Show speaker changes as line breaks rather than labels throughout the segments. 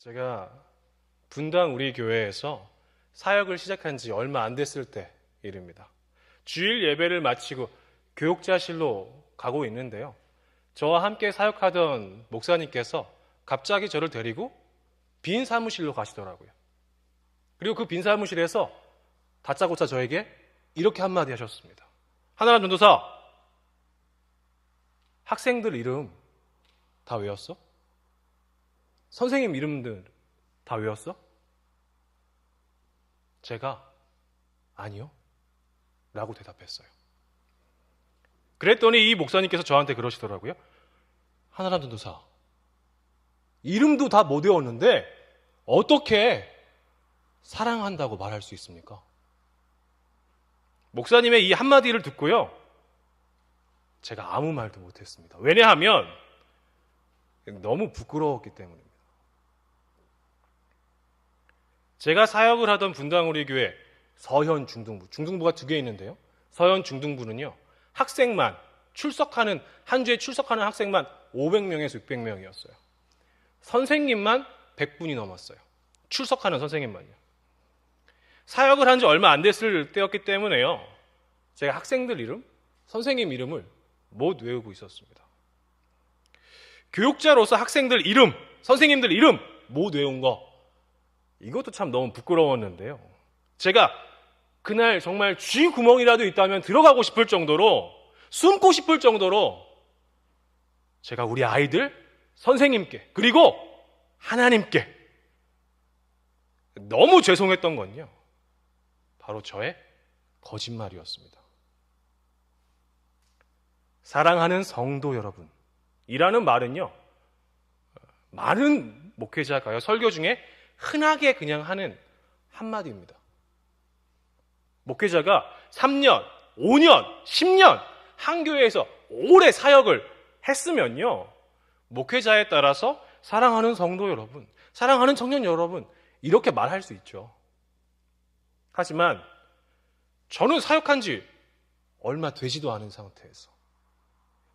제가 분당 우리 교회에서 사역을 시작한 지 얼마 안 됐을 때 일입니다. 주일 예배를 마치고 교육자실로 가고 있는데요. 저와 함께 사역하던 목사님께서 갑자기 저를 데리고 빈 사무실로 가시더라고요. 그리고 그 빈 사무실에서 다짜고짜 저에게 이렇게 한마디 하셨습니다. 하나님 전도사, 학생들 이름 다 외웠어? 선생님 이름들 다 외웠어? 제가 아니요 라고 대답했어요. 그랬더니 이 목사님께서 저한테 그러시더라고요. 하나님 전도사, 이름도 다 못 외웠는데 어떻게 사랑한다고 말할 수 있습니까? 목사님의 이 한마디를 듣고요, 제가 아무 말도 못했습니다. 왜냐하면 너무 부끄러웠기 때문입니다. 제가 사역을 하던 분당 우리 교회 서현 중등부가 2개 있는데요. 서현 중등부는요, 학생만 출석하는, 한 주에 출석하는 학생만 500명에서 600명이었어요. 선생님만 100분이 넘었어요. 출석하는 선생님만요. 사역을 한 지 얼마 안 됐을 때였기 때문에요, 제가 학생들 이름, 선생님 이름을 못 외우고 있었습니다. 교육자로서 학생들 이름, 선생님들 이름 못 외운 거, 이것도 참 너무 부끄러웠는데요. 제가 그날 정말 쥐구멍이라도 있다면 들어가고 싶을 정도로, 숨고 싶을 정도로 제가 우리 아이들, 선생님께, 그리고 하나님께 너무 죄송했던 건요, 바로 저의 거짓말이었습니다. 사랑하는 성도 여러분, 이라는 말은요, 많은 목회자가요, 설교 중에 흔하게 그냥 하는 한마디입니다. 목회자가 3년, 5년, 10년 한 교회에서 오래 사역을 했으면요, 목회자에 따라서 사랑하는 성도 여러분, 사랑하는 청년 여러분, 이렇게 말할 수 있죠. 하지만 저는 사역한 지 얼마 되지도 않은 상태에서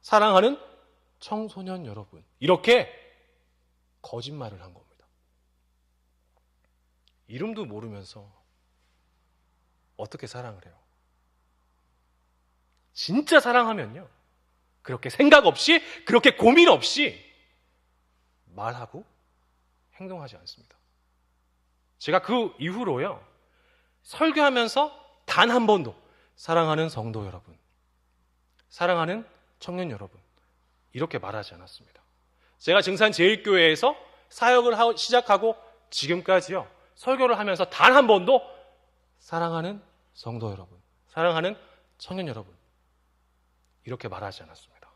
사랑하는 청소년 여러분, 이렇게 거짓말을 한 겁니다. 이름도 모르면서 어떻게 사랑을 해요? 진짜 사랑하면요, 그렇게 생각 없이, 그렇게 고민 없이 말하고 행동하지 않습니다. 제가 그 이후로요, 설교하면서 단 한 번도 사랑하는 성도 여러분, 사랑하는 청년 여러분, 이렇게 말하지 않았습니다. 제가 증산제일교회에서 사역을 시작하고 지금까지요, 설교를 하면서 단 한 번도 사랑하는 성도 여러분, 사랑하는 청년 여러분, 이렇게 말하지 않았습니다.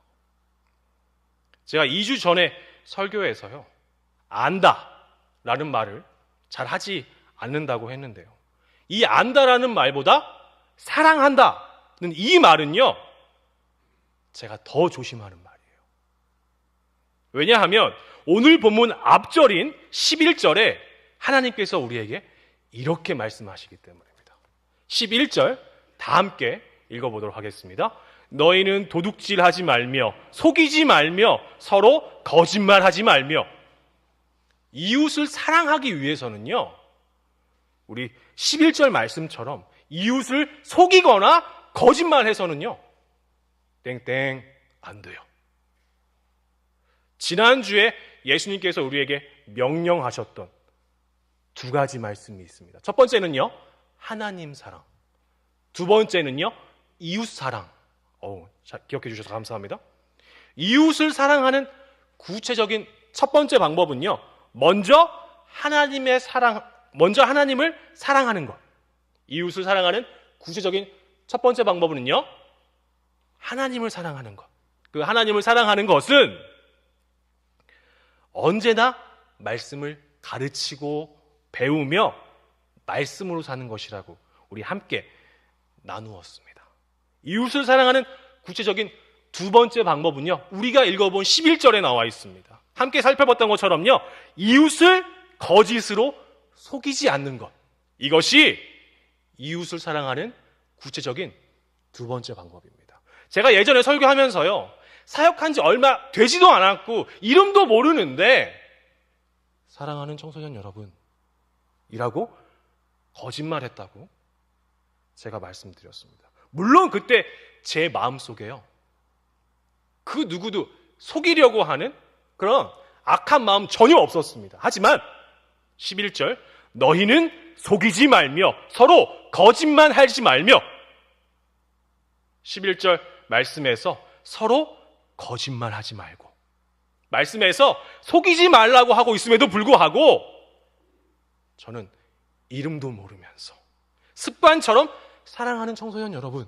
제가 2주 전에 설교에서요, 안다 라는 말을 잘 하지 않는다고 했는데요, 이 안다라는 말보다 사랑한다는 이 말은요, 제가 더 조심하는 말이에요. 왜냐하면 오늘 본문 앞절인 11절에 하나님께서 우리에게 이렇게 말씀하시기 때문입니다. 11절 다 함께 읽어보도록 하겠습니다. 너희는 도둑질하지 말며 속이지 말며 서로 거짓말하지 말며. 이웃을 사랑하기 위해서는요, 우리 11절 말씀처럼 이웃을 속이거나 거짓말해서는요, 땡땡 안 돼요. 지난주에 예수님께서 우리에게 명령하셨던 2가지 말씀이 있습니다. 첫 번째는요, 하나님 사랑. 두 번째는요, 이웃 사랑. 기억해 주셔서 감사합니다. 이웃을 사랑하는 구체적인 첫 번째 방법은요, 먼저 하나님을 사랑하는 것. 이웃을 사랑하는 구체적인 첫 번째 방법은요, 하나님을 사랑하는 것. 그 하나님을 사랑하는 것은 언제나 말씀을 가르치고 배우며 말씀으로 사는 것이라고 우리 함께 나누었습니다. 이웃을 사랑하는 구체적인 두 번째 방법은요, 우리가 읽어본 11절에 나와 있습니다. 함께 살펴봤던 것처럼요, 이웃을 거짓으로 속이지 않는 것. 이것이 이웃을 사랑하는 구체적인 두 번째 방법입니다. 제가 예전에 설교하면서요, 사역한 지 얼마 되지도 않았고 이름도 모르는데 사랑하는 청소년 여러분, 이라고 거짓말했다고 제가 말씀드렸습니다. 물론 그때 제 마음속에요, 그 누구도 속이려고 하는 그런 악한 마음 전혀 없었습니다. 하지만 11절, 너희는 속이지 말며 서로 거짓말하지 말며, 11절 말씀에서 서로 거짓말하지 말고, 말씀에서 속이지 말라고 하고 있음에도 불구하고 저는 이름도 모르면서 습관처럼 사랑하는 청소년 여러분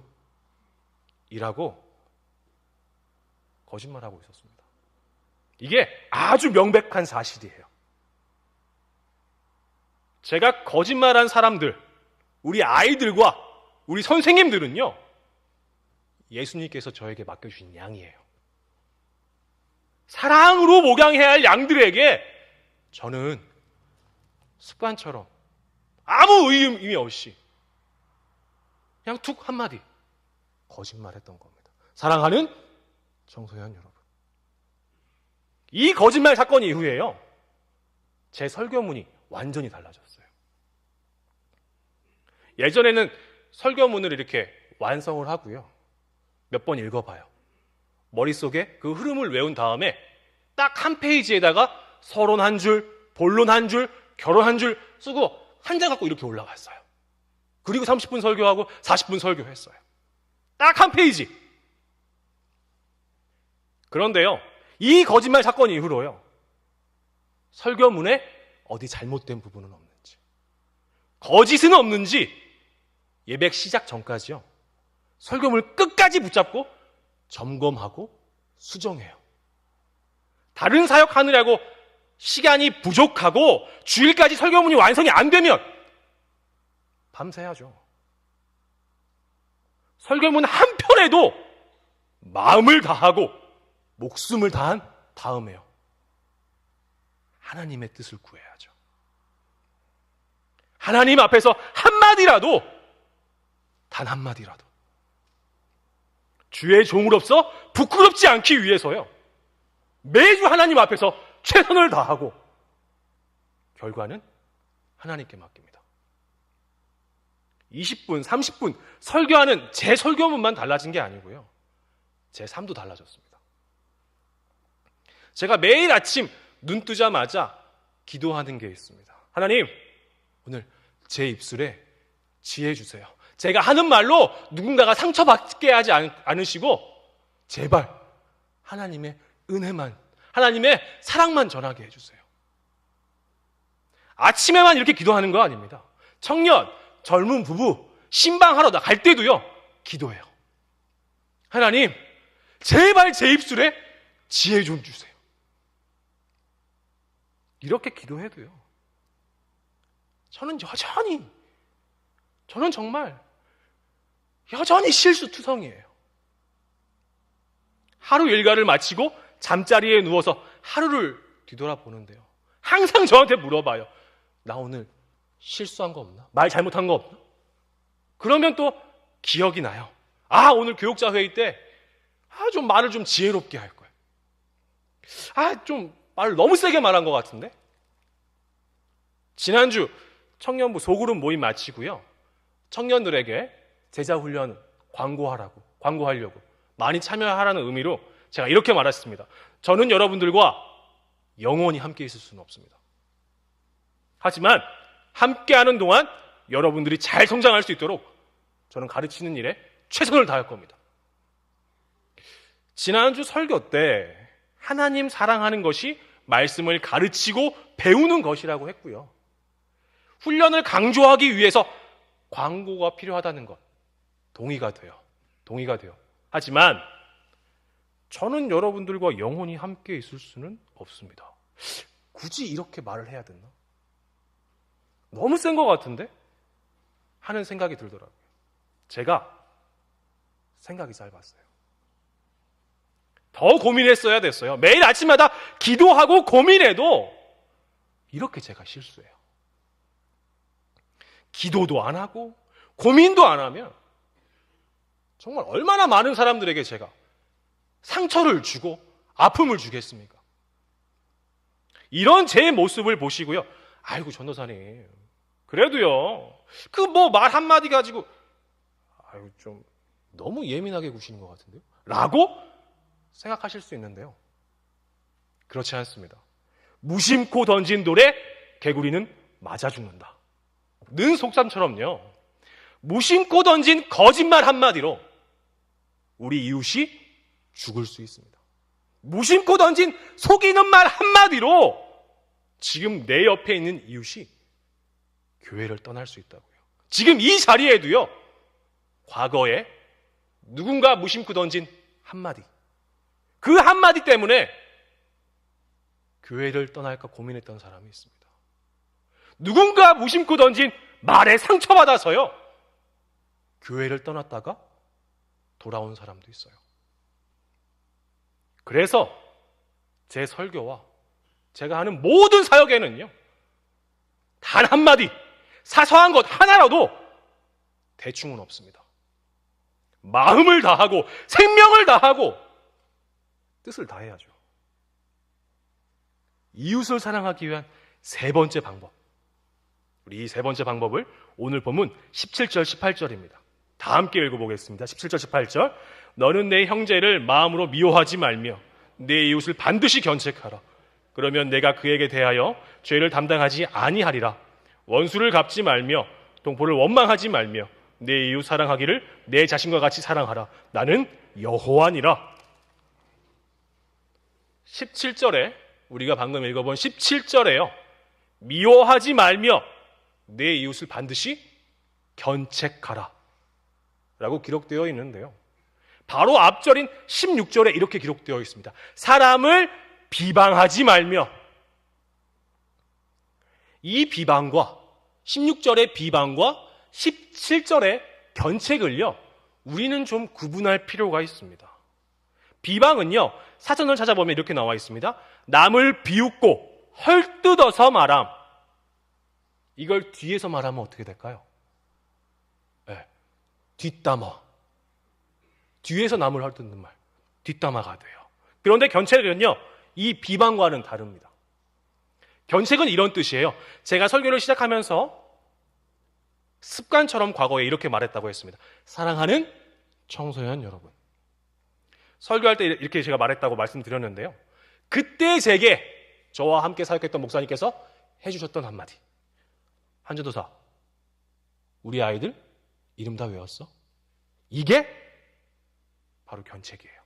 이라고 거짓말하고 있었습니다. 이게 아주 명백한 사실이에요. 제가 거짓말한 사람들, 우리 아이들과 우리 선생님들은요, 예수님께서 저에게 맡겨주신 양이에요. 사랑으로 목양해야 할 양들에게 저는 습관처럼 아무 의미 없이 그냥 툭 한마디 거짓말했던 겁니다. 사랑하는 청소년 여러분, 이 거짓말 사건 이후에요, 제 설교문이 완전히 달라졌어요. 예전에는 설교문을 이렇게 완성을 하고요, 몇 번 읽어봐요. 머릿속에 그 흐름을 외운 다음에 딱 한 페이지에다가 서론 한 줄, 본론 한 줄, 결론 한 줄 쓰고 한 장 갖고 이렇게 올라갔어요. 그리고 30분 설교하고 40분 설교했어요. 딱 한 페이지. 그런데요, 이 거짓말 사건 이후로요, 설교문에 어디 잘못된 부분은 없는지, 거짓은 없는지 예배 시작 전까지요, 설교문을 끝까지 붙잡고 점검하고 수정해요. 다른 사역하느라고 시간이 부족하고 주일까지 설교문이 완성이 안 되면 밤새야죠. 설교문 한 편에도 마음을 다하고 목숨을 다한 다음에요, 하나님의 뜻을 구해야죠. 하나님 앞에서 한마디라도, 단 한마디라도 주의 종으로서 부끄럽지 않기 위해서요, 매주 하나님 앞에서 최선을 다하고 결과는 하나님께 맡깁니다. 20분, 30분 설교하는 제 설교문만 달라진 게 아니고요, 제 삶도 달라졌습니다. 제가 매일 아침 눈 뜨자마자 기도하는 게 있습니다. 하나님, 오늘 제 입술에 지혜 주세요. 제가 하는 말로 누군가가 상처받게 하지 않으시고 제발 하나님의 은혜만, 하나님의 사랑만 전하게 해주세요. 아침에만 이렇게 기도하는 거 아닙니다. 청년, 젊은 부부 신방하러 나갈 때도요, 기도해요. 하나님, 제발 제 입술에 지혜 좀 주세요. 이렇게 기도해도요, 저는 정말 여전히 실수투성이에요. 하루 일과를 마치고 잠자리에 누워서 하루를 뒤돌아보는데요, 항상 저한테 물어봐요. 나 오늘 실수한 거 없나? 말 잘못한 거 없나? 그러면 또 기억이 나요. 아, 오늘 교육자 회의 때 좀 말을 좀 지혜롭게 할 거야. 좀 말을 너무 세게 말한 것 같은데? 지난주 청년부 소그룹 모임 마치고요, 청년들에게 제자훈련 광고하려고 많이 참여하라는 의미로 제가 이렇게 말했습니다. 저는 여러분들과 영원히 함께 있을 수는 없습니다. 하지만 함께하는 동안 여러분들이 잘 성장할 수 있도록 저는 가르치는 일에 최선을 다할 겁니다. 지난주 설교 때 하나님 사랑하는 것이 말씀을 가르치고 배우는 것이라고 했고요, 훈련을 강조하기 위해서 광고가 필요하다는 것 동의가 돼요. 하지만 저는 여러분들과 영원히 함께 있을 수는 없습니다. 굳이 이렇게 말을 해야 됐나? 너무 센 것 같은데? 하는 생각이 들더라고요. 제가 생각이 짧았어요. 더 고민했어야 됐어요. 매일 아침마다 기도하고 고민해도 이렇게 제가 실수해요. 기도도 안 하고 고민도 안 하면 정말 얼마나 많은 사람들에게 제가 상처를 주고 아픔을 주겠습니까? 이런 제 모습을 보시고요. 아이고 전도사님, 그래도요 그 뭐 말 한마디 가지고 아이고 좀 너무 예민하게 구시는 것 같은데요? 라고 생각하실 수 있는데요. 그렇지 않습니다. 무심코 던진 돌에 개구리는 맞아 죽는다. 는 속담처럼요. 무심코 던진 거짓말 한마디로 우리 이웃이 죽을 수 있습니다. 무심코 던진 속이는 말 한마디로 지금 내 옆에 있는 이웃이 교회를 떠날 수 있다고요. 지금 이 자리에도요. 과거에 누군가 무심코 던진 한마디, 그 한마디 때문에 교회를 떠날까 고민했던 사람이 있습니다. 누군가 무심코 던진 말에 상처받아서요. 교회를 떠났다가 돌아온 사람도 있어요. 그래서 제 설교와 제가 하는 모든 사역에는요. 단 한마디, 사소한 것 하나라도 대충은 없습니다. 마음을 다하고 생명을 다하고 뜻을 다해야죠. 이웃을 사랑하기 위한 세 번째 방법. 우리 이 세 번째 방법을 오늘 본문 17절, 18절입니다. 다 함께 읽어보겠습니다. 17절, 18절. 너는 내 형제를 마음으로 미워하지 말며 내 이웃을 반드시 견책하라. 그러면 내가 그에게 대하여 죄를 담당하지 아니하리라. 원수를 갚지 말며 동포를 원망하지 말며 내 이웃 사랑하기를 내 자신과 같이 사랑하라. 나는 여호와니라. 17절에 우리가 방금 읽어본 17절에요. 미워하지 말며 내 이웃을 반드시 견책하라 라고 기록되어 있는데요. 바로 앞절인 16절에 이렇게 기록되어 있습니다. 사람을 비방하지 말며. 이 비방과 16절의 비방과 17절의 견책을요, 우리는 좀 구분할 필요가 있습니다. 비방은요, 사전을 찾아보면 이렇게 나와 있습니다. 남을 비웃고 헐뜯어서 말함. 이걸 뒤에서 말하면 어떻게 될까요? 네, 뒷담화. 뒤에서 남을 헐뜯는 말, 뒷담화가 돼요. 그런데 견책은요, 이 비방과는 다릅니다. 견책은 이런 뜻이에요. 제가 설교를 시작하면서 습관처럼 과거에 이렇게 말했다고 했습니다. 사랑하는 청소년 여러분, 설교할 때 이렇게 제가 말했다고 말씀드렸는데요. 그때 제게 저와 함께 사역했던 목사님께서 해주셨던 한마디. 한전도사, 우리 아이들 이름 다 외웠어? 이게 바로 견책이에요.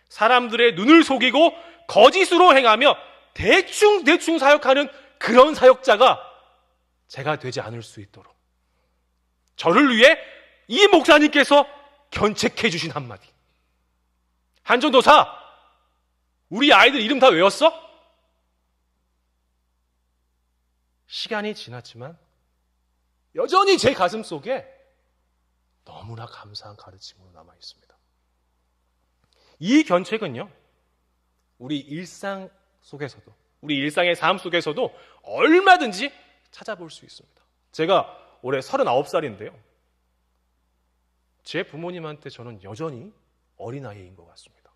사람들의 눈을 속이고 거짓으로 행하며 대충 사역하는 그런 사역자가 제가 되지 않을 수 있도록 저를 위해 이 목사님께서 견책해 주신 한마디. 한전도사, 우리 아이들 이름 다 외웠어? 시간이 지났지만 여전히 제 가슴 속에 너무나 감사한 가르침으로 남아 있습니다. 이 견책은요, 우리 일상 속에서도, 우리 일상의 삶 속에서도 얼마든지 찾아볼 수 있습니다. 제가 올해 39살인데요. 제 부모님한테 저는 여전히 어린아이인 것 같습니다.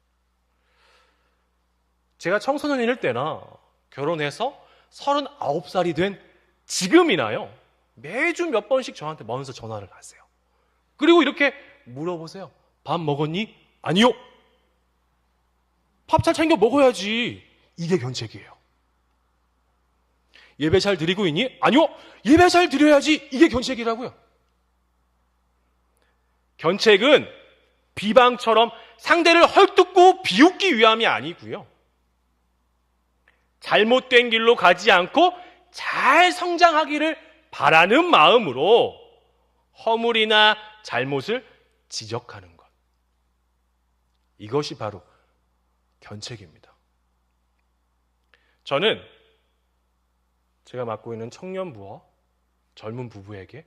제가 청소년일 때나 결혼해서 39살이 된 지금이나요, 매주 몇 번씩 저한테 먼저 전화를 하세요. 그리고 이렇게 물어보세요. 밥 먹었니? 아니요. 밥 잘 챙겨 먹어야지. 이게 견책이에요. 예배 잘 드리고 있니? 아니요. 예배 잘 드려야지. 이게 견책이라고요. 견책은 비방처럼 상대를 헐뜯고 비웃기 위함이 아니고요. 잘못된 길로 가지 않고 잘 성장하기를 바라는 마음으로 허물이나 잘못을 지적하는 것. 이것이 바로 견책입니다. 저는 제가 맡고 있는 청년부와 젊은 부부에게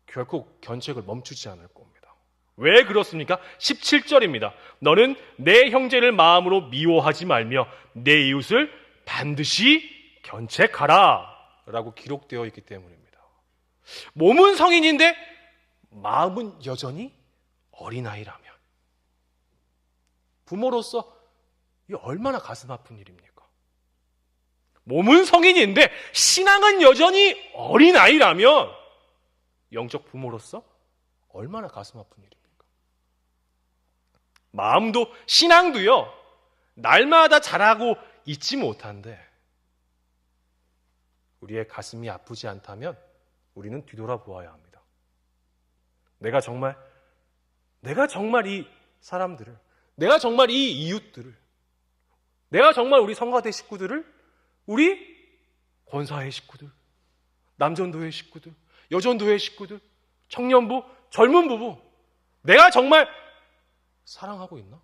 결코 견책을 멈추지 않을 겁니다. 왜 그렇습니까? 17절입니다. 너는 내 형제를 마음으로 미워하지 말며 내 이웃을 반드시 견책하라 라고 기록되어 있기 때문입니다. 몸은 성인인데 마음은 여전히 어린아이라면 부모로서 이 얼마나 가슴 아픈 일입니까? 몸은 성인인데 신앙은 여전히 어린아이라면 영적 부모로서 얼마나 가슴 아픈 일입니까? 마음도 신앙도요, 날마다 자라고 있지 못한데 우리의 가슴이 아프지 않다면 우리는 뒤돌아보아야 합니다. 내가 정말 이 사람들을, 내가 정말 이 이웃들을, 내가 정말 우리 성가대 식구들을, 우리 권사회 식구들, 남전도회 식구들, 여전도회 식구들, 청년부, 젊은 부부, 내가 정말 사랑하고 있나?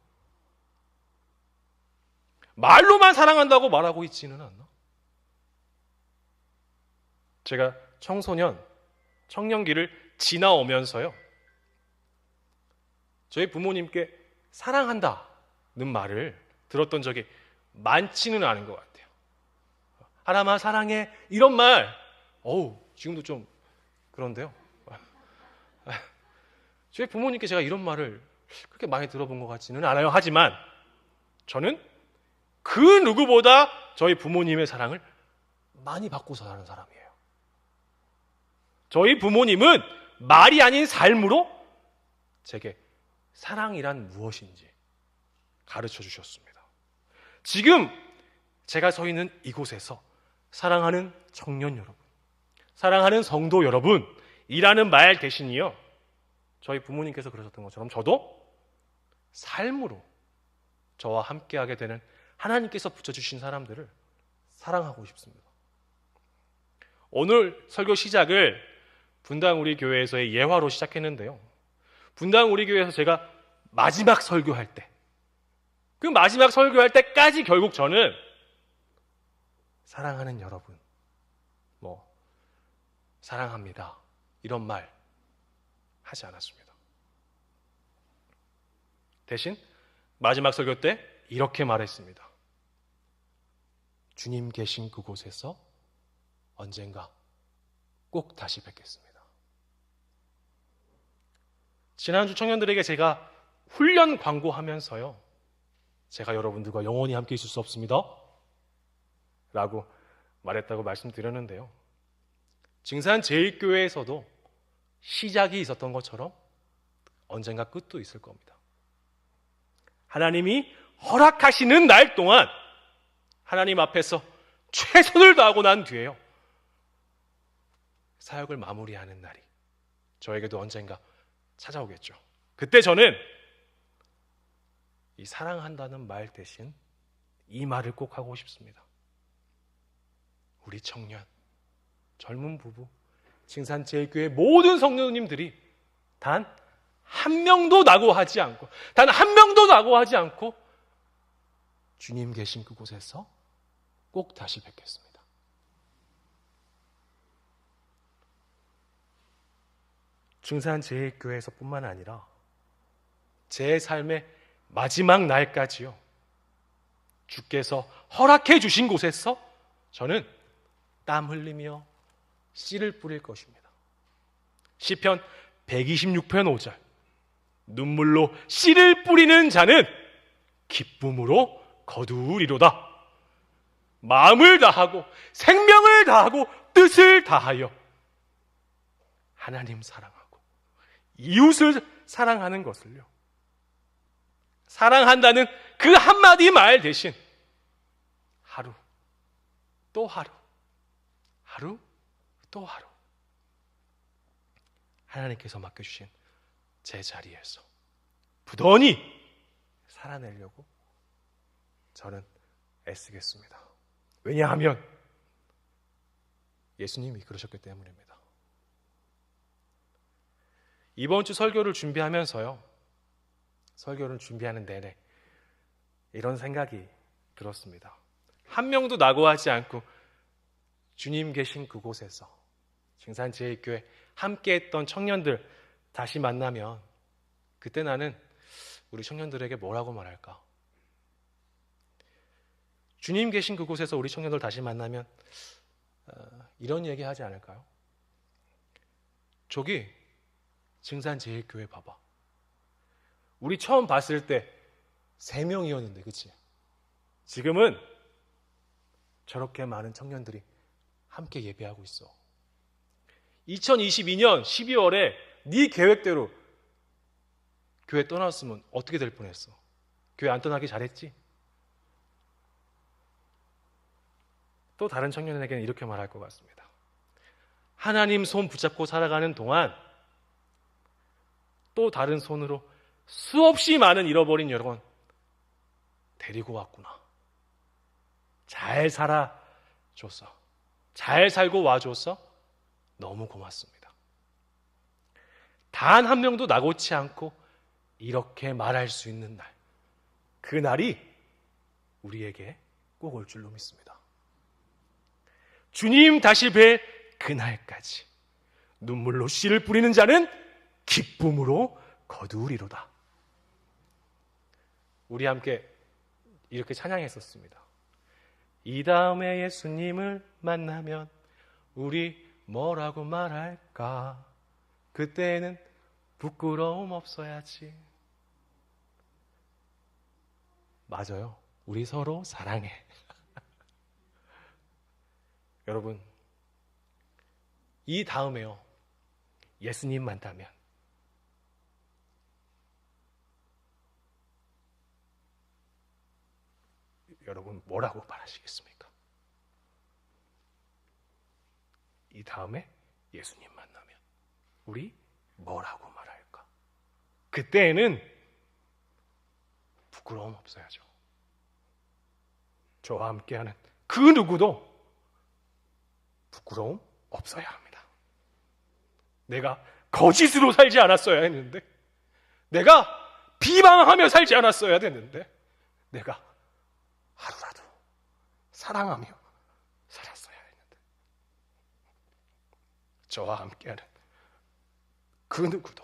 말로만 사랑한다고 말하고 있지는 않나? 제가 청년기를 지나오면서요, 저희 부모님께 사랑한다는 말을 들었던 적이 많지는 않은 것 같아요. 하나마 사랑해, 이런 말, 지금도 좀 그런데요. 저희 부모님께 제가 이런 말을 그렇게 많이 들어본 것 같지는 않아요. 하지만 저는 그 누구보다 저희 부모님의 사랑을 많이 받고 사는 사람이에요. 저희 부모님은 말이 아닌 삶으로 제게 사랑이란 무엇인지 가르쳐 주셨습니다. 지금 제가 서 있는 이곳에서 사랑하는 청년 여러분, 사랑하는 성도 여러분, 이라는 말 대신이요, 저희 부모님께서 그러셨던 것처럼 저도 삶으로 저와 함께하게 되는 하나님께서 붙여주신 사람들을 사랑하고 싶습니다. 오늘 설교 시작을 분당 우리 교회에서의 예화로 시작했는데요, 분당 우리 교회에서 제가 마지막 설교할 때, 그 마지막 설교할 때까지 결국 저는 사랑하는 여러분, 사랑합니다, 이런 말 하지 않았습니다. 대신 마지막 설교 때 이렇게 말했습니다. 주님 계신 그곳에서 언젠가 꼭 다시 뵙겠습니다. 지난주 청년들에게 제가 훈련 광고하면서요, 제가 여러분들과 영원히 함께 있을 수 없습니다 라고 말했다고 말씀드렸는데요, 증산 제1교회에서도 시작이 있었던 것처럼 언젠가 끝도 있을 겁니다. 하나님이 허락하시는 날 동안 하나님 앞에서 최선을 다하고 난 뒤에요, 사역을 마무리하는 날이 저에게도 언젠가 찾아오겠죠. 그때 저는 이 사랑한다는 말 대신 이 말을 꼭 하고 싶습니다. 우리 청년, 젊은 부부, 징산제일교회 모든 성도님들이 단 한 명도 낙오하지 않고, 단 한 명도 낙오하지 않고 주님 계신 그곳에서 꼭 다시 뵙겠습니다. 증산제일교회에서뿐만 아니라 제 삶의 마지막 날까지요, 주께서 허락해 주신 곳에서 저는 땀 흘리며 씨를 뿌릴 것입니다. 시편 126편 5절, 눈물로 씨를 뿌리는 자는 기쁨으로 거두리로다. 마음을 다하고 생명을 다하고 뜻을 다하여 하나님 사랑하고 이웃을 사랑하는 것을요, 사랑한다는 그 한마디 말 대신 하루 또 하루, 하루 또 하루 하나님께서 맡겨주신 제 자리에서 부단히 살아내려고 저는 애쓰겠습니다. 왜냐하면 예수님이 그러셨기 때문입니다. 이번 주 설교를 준비하면서요, 설교를 준비하는 내내 이런 생각이 들었습니다. 한 명도 낙오하지 않고 주님 계신 그곳에서 증산제일교회 함께했던 청년들 다시 만나면 그때 나는 우리 청년들에게 뭐라고 말할까? 주님 계신 그곳에서 우리 청년들 다시 만나면 이런 얘기 하지 않을까요? 저기 증산제일교회 봐봐. 우리 처음 봤을 때 3명이었는데, 그치? 지금은 저렇게 많은 청년들이 함께 예배하고 있어. 2022년 12월에 네 계획대로 교회 떠났으면 어떻게 될 뻔했어? 교회 안 떠나기 잘했지? 또 다른 청년에게는 이렇게 말할 것 같습니다. 하나님 손 붙잡고 살아가는 동안 또 다른 손으로 수없이 많은 잃어버린 여러분 데리고 왔구나. 잘 살아줬어. 잘 살고 와줘서 너무 고맙습니다. 단 한 명도 나고치 않고 이렇게 말할 수 있는 날, 그 날이 우리에게 꼭 올 줄로 믿습니다. 주님 다시 뵐 그날까지 눈물로 씨를 뿌리는 자는 기쁨으로 거두리로다. 우리 함께 이렇게 찬양했었습니다. 이 다음에 예수님을 만나면 우리 뭐라고 말할까? 그때는 부끄러움 없어야지. 맞아요. 우리 서로 사랑해. 여러분, 이 다음에요. 예수님 만나면 여러분 뭐라고 말하시겠습니까? 이 다음에 예수님 만나면 우리 뭐라고 말할까? 그때에는 부끄러움 없어야죠. 저와 함께하는 그 누구도 부끄러움 없어야 합니다. 내가 거짓으로 살지 않았어야 했는데, 내가 비방하며 살지 않았어야 됐는데, 내가 하루라도 사랑하며 살았어야 했는데, 저와 함께하는 그 누구도,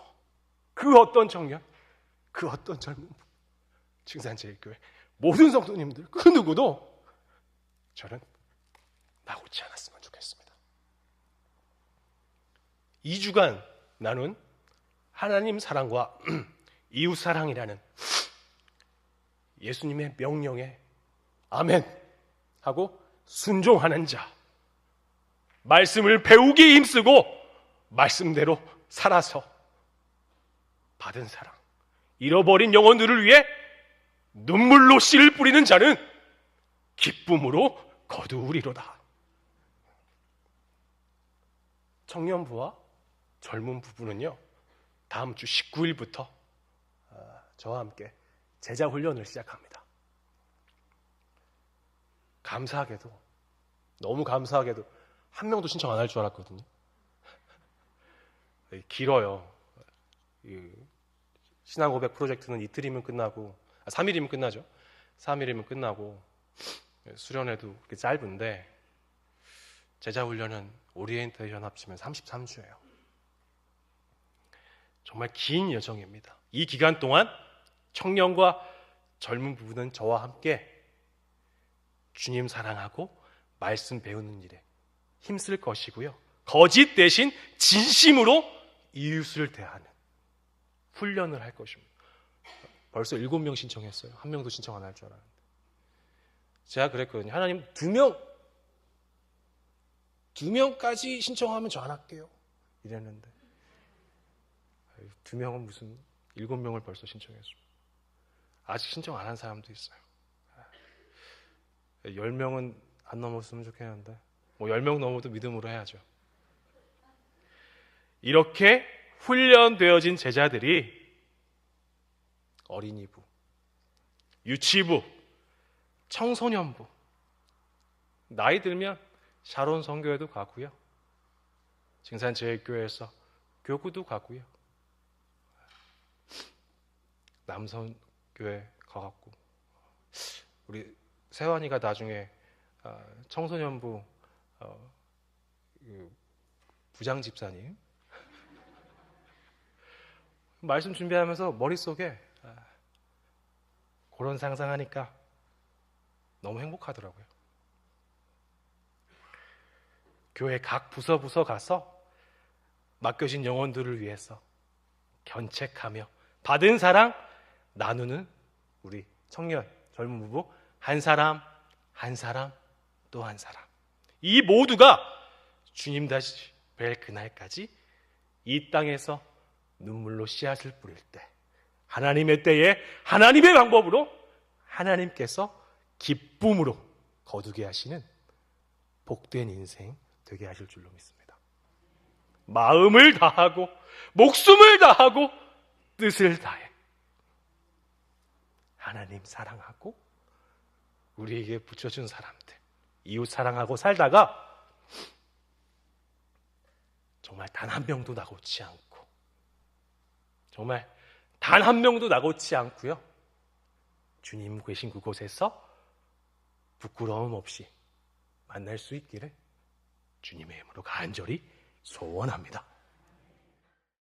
그 어떤 청년, 그 어떤 젊은 분, 칭산제일교회 모든 성도님들 그 누구도 저는 나고치 않았으면 좋겠습니다. 2주간 나눈 하나님 사랑과 이웃 사랑이라는 예수님의 명령에 아멘 하고 순종하는 자, 말씀을 배우기 힘쓰고 말씀대로 살아서 받은 사랑, 잃어버린 영혼들을 위해 눈물로 씨를 뿌리는 자는 기쁨으로 거두리로다. 청년부와 젊은 부부는요, 다음 주 19일부터 저와 함께 제자 훈련을 시작합니다. 감사하게도, 너무 감사하게도 한 명도 신청 안 할 줄 알았거든요. 길어요. 신앙 고백 프로젝트는 이틀이면 끝나고, 3일이면 끝나죠. 3일이면 끝나고 수련회도 그렇게 짧은데 제자 훈련은 오리엔테이션 합치면 33주예요. 정말 긴 여정입니다. 이 기간 동안 청년과 젊은 부부는 저와 함께 주님 사랑하고 말씀 배우는 일에 힘쓸 것이고요. 거짓 대신 진심으로 이웃을 대하는 훈련을 할 것입니다. 벌써 7명 신청했어요. 한 명도 신청 안 할 줄 알았는데. 제가 그랬거든요. 하나님 2명까지 신청하면 저 안 할게요. 이랬는데 2명은 무슨 7명을 벌써 신청했습니다. 아직 신청 안 한 사람도 있어요. 10명은 안 넘었으면 좋겠는데 10명 넘어도 믿음으로 해야죠. 이렇게 훈련되어진 제자들이 어린이부, 유치부, 청소년부, 나이 들면 샤론 선교회도 가고요. 징산제일교회에서 교구도 가고요. 남선교회 가갖고 우리 세환이가 나중에 청소년부 부장 집사님 말씀 준비하면서 머릿속에 그런 상상하니까 너무 행복하더라고요. 교회 각 부서 가서 맡겨진 영혼들을 위해서 견책하며 받은 사랑 나누는 우리 청년, 젊은 부부 한 사람 한 사람 또 한 사람. 이 모두가 주님 다시 뵐 그날까지 이 땅에서 눈물로 씨앗을 뿌릴 때 하나님의 때에 하나님의 방법으로 하나님께서 기쁨으로 거두게 하시는 복된 인생 되게 하실 줄로 믿습니다. 마음을 다하고 목숨을 다하고 뜻을 다해 하나님 사랑하고 우리에게 붙여준 사람들 이웃 사랑하고 살다가 정말 단 한 명도 나고치 않고 정말 단 한 명도 나고치 않고요. 주님 계신 그곳에서 부끄러움 없이 만날 수 있기를 주님의 이름으로 간절히 소원합니다.